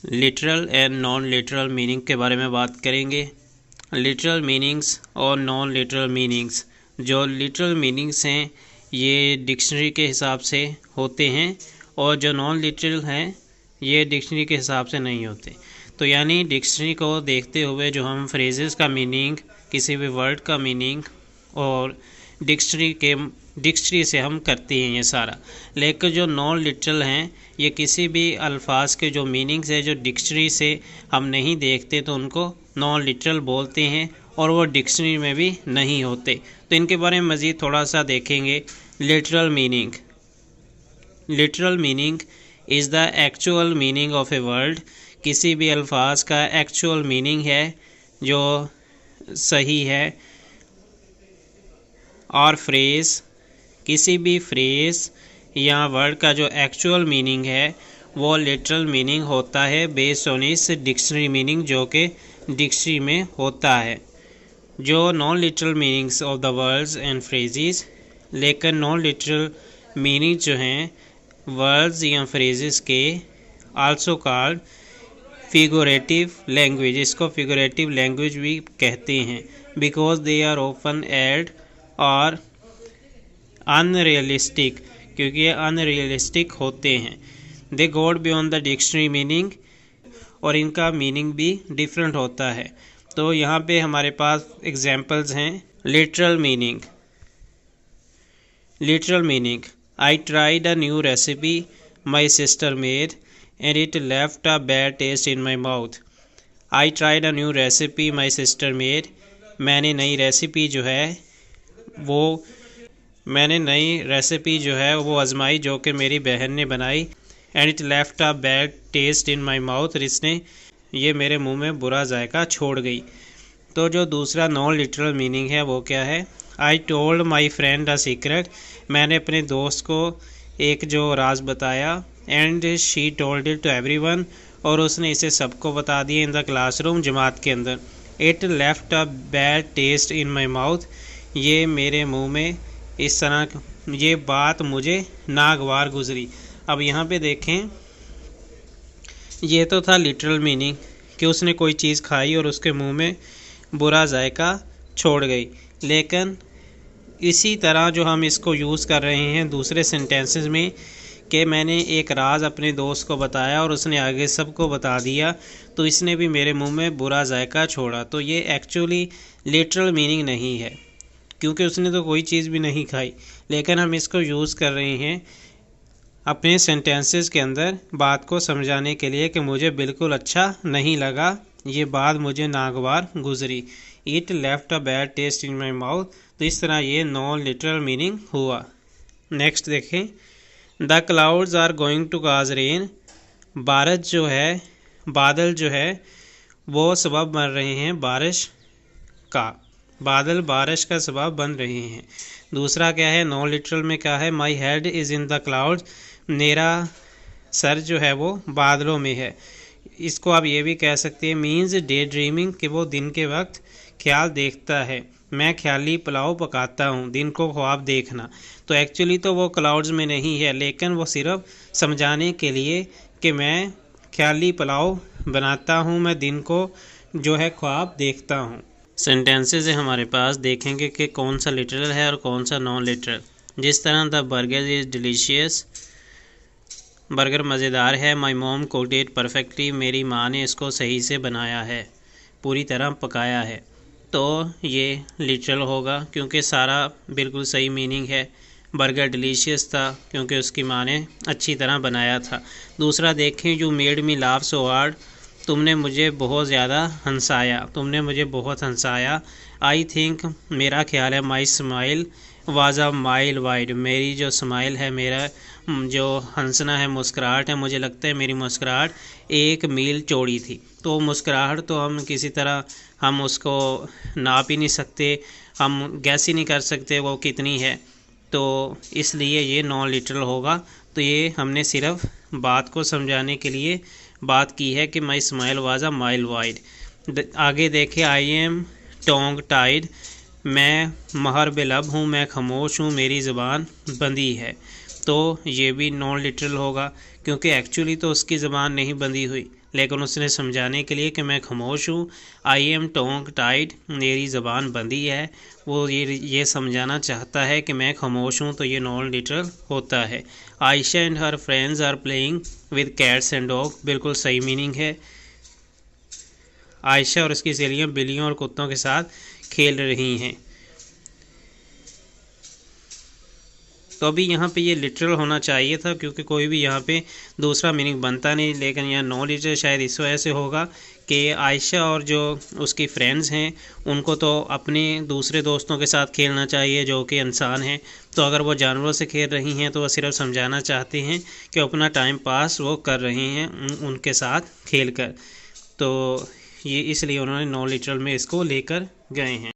Literal and non literal meaning के बारे में बात करेंगे। लिटरल मीनिंग्स और नॉन लिटरल मीनिंग्स। जो लिटरल मीनिंग्स हैं ये डिक्शनरी के हिसाब से होते हैं और जो नॉन लिटरल हैं ये डिक्शनरी के हिसाब से नहीं होते। तो यानी डिक्शनरी को देखते हुए जो हम फ्रेजेस का मीनिंग, किसी भी वर्ड का मीनिंग और डिक्शनरी से हम करते हैं ये सारा। लेकिन जो नॉन लिटरल हैं ये किसी भी अल्फाज के जो मीनिंग्स है जो डिक्शनरी से हम नहीं देखते तो उनको नॉन लिटरल बोलते हैं और वो डिक्शनरी में भी नहीं होते। तो इनके बारे में मज़ीद थोड़ा सा देखेंगे। Literal meaning. Literal meaning is the actual meaning of a word. किसी भी अल्फाज का एक्चुअल मीनिंग है जो सही है। और फ्रेज़, किसी भी फ्रेज़ या वर्ड का जो एक्चुअल मीनिंग है वो लिटरल मीनिंग होता है बेस्ड ऑन इस डिक्शनरी मीनिंग जो कि डिक्शनरी में होता है। जो non literal meanings of the words and phrases, लेकिन नॉन लिटरल मीनिंग जो हैं वर्ड्स या फ्रेजेस के आल्सो कॉल्ड फिगरेटिव लैंग्वेज। इसको फिगरेटिव लैंग्वेज भी कहते हैं because they are often odd और अनरियलिस्टिक, क्योंकि ये अनरियलिस्टिक होते हैं। दे गोड बियॉन्ड द डिक्शनरी मीनिंग और इनका मीनिंग भी डिफरेंट होता है। तो यहाँ पे हमारे पास एग्जांपल्स हैं। Literal meaning. Literal meaning, I tried a new recipe my sister made and it left a bad taste in my mouth. I tried a new recipe my sister made. मैंने नई recipe जो है वो आजमाई जो कि मेरी बहन ने बनाई। And it left a bad taste in my mouth, इसने ये मेरे मुंह में बुरा जायका छोड़ गई। तो जो दूसरा नॉन लिटरल मीनिंग है वो क्या है? I told my friend a secret. मैंने अपने दोस्त को एक जो राज बताया। And she told it to everyone, और उसने इसे सबको बता दिया इन द क्लासरूम, जमात के अंदर। It left a bad taste in my mouth, ये मेरे मुंह में इस तरह ये बात मुझे नागवार गुजरी। अब यहाँ पे देखें, ये तो था लिटरल मीनिंग कि उसने कोई चीज़ खाई और उसके मुंह में बुरा जायका छोड़ गई। लेकिन इसी तरह जो हम इसको यूज़ कर रहे हैं दूसरे सेंटेंसेस में कि मैंने एक राज अपने दोस्त को बताया और उसने आगे सबको बता दिया, तो इसने भी मेरे मुंह में बुरा जायका छोड़ा। तो ये एक्चुअली लिटरल मीनिंग नहीं है क्योंकि उसने तो कोई चीज़ भी नहीं खाई, लेकिन हम इसको यूज़ कर रहे हैं अपने सेंटेंसेस के अंदर बात को समझाने के लिए कि मुझे बिल्कुल अच्छा नहीं लगा, ये बात मुझे नागवार गुजरी। It left a bad taste in my mouth. तो इस तरह ये नॉन लिटरल मीनिंग हुआ। नेक्स्ट देखें, the clouds are going to cause rain. बादल जो है वो सबब बन रहे हैं बारिश का। बादल बारिश का सबब बन रहे हैं। दूसरा क्या है नॉन लिटरल में, क्या है? My head is in the clouds, मेरा सर जो है वो बादलों में है। इसको आप ये भी कह सकते हैं मीन्स डे ड्रीमिंग, कि वो दिन के वक्त ख्याल देखता है। मैं ख्याली पुलाव पकाता हूँ, दिन को ख्वाब देखना। तो एक्चुअली तो वो क्लाउड्स में नहीं है, लेकिन वो सिर्फ समझाने के लिए कि मैं ख्याली पुलाव बनाता हूँ, मैं दिन को जो है ख्वाब देखता हूँ। सेंटेंसेस है हमारे पास, देखेंगे कि कौन सा लिटरल है और कौन सा नॉन लिटरल। जिस तरह the burger is delicious, burger मज़ेदार है। My mom cooked it perfectly, मेरी माँ ने इसको सही से बनाया है, पूरी तरह पकाया है। तो ये लिटरल होगा क्योंकि सारा बिल्कुल सही मीनिंग है। बर्गर डिलीशियस था क्योंकि उसकी माँ ने अच्छी तरह बनाया था। दूसरा देखें, you made me laugh so hard, तुमने मुझे बहुत ज़्यादा हंसाया। आई थिंक, मेरा ख्याल है, माई smile was a mile wide, मेरी जो स्माइल है, मेरा जो हंसना है, मुस्कुराहट है, मुझे लगता है मेरी मुस्कुराहट 1 मील चौड़ी थी। तो मुस्कुराहट तो हम किसी तरह हम उसको नाप ही नहीं सकते, हम गैस ही नहीं कर सकते वो कितनी है। तो इसलिए ये नॉन लिटरल होगा। तो ये हमने सिर्फ बात को समझाने के लिए बात की है कि माई smile was a mile wide. आगे देखें, आई एम टोंग टाइड, मैं महर बेलब हूँ, मैं खामोश हूँ, मेरी ज़बान बंदी है। तो ये भी नॉन लिटरल होगा क्योंकि एक्चुअली तो उसकी ज़बान नहीं बंधी हुई, लेकिन उसने समझाने के लिए कि मैं खामोश हूँ, आई एम टोंग टाइड, मेरी ज़बान बंदी है, वो ये समझाना चाहता है कि मैं खामोश हूँ, तो ये नॉन लिटरल होता है। Ayesha and her friends are playing with cats and dog, बिल्कुल सही मीनिंग है। आयशा और उसकी सहेलियाँ बिल्लियों और कुत्तों के साथ खेल रही हैं। तो अभी यहाँ पे ये लिटरल होना चाहिए था, क्योंकि कोई भी यहाँ पे दूसरा मीनिंग बनता नहीं, लेकिन यहाँ नॉन लिटरल शायद इस वजह से होगा कि आयशा और जो उसकी फ्रेंड्स हैं उनको तो अपने दूसरे दोस्तों के साथ खेलना चाहिए जो कि इंसान हैं, तो अगर वो जानवरों से खेल रही हैं तो वह सिर्फ समझाना चाहते हैं कि अपना टाइम पास वो कर रही हैं उनके साथ खेल कर। तो ये इसलिए उन्होंने नॉन लिटरल में इसको लेकर गए हैं।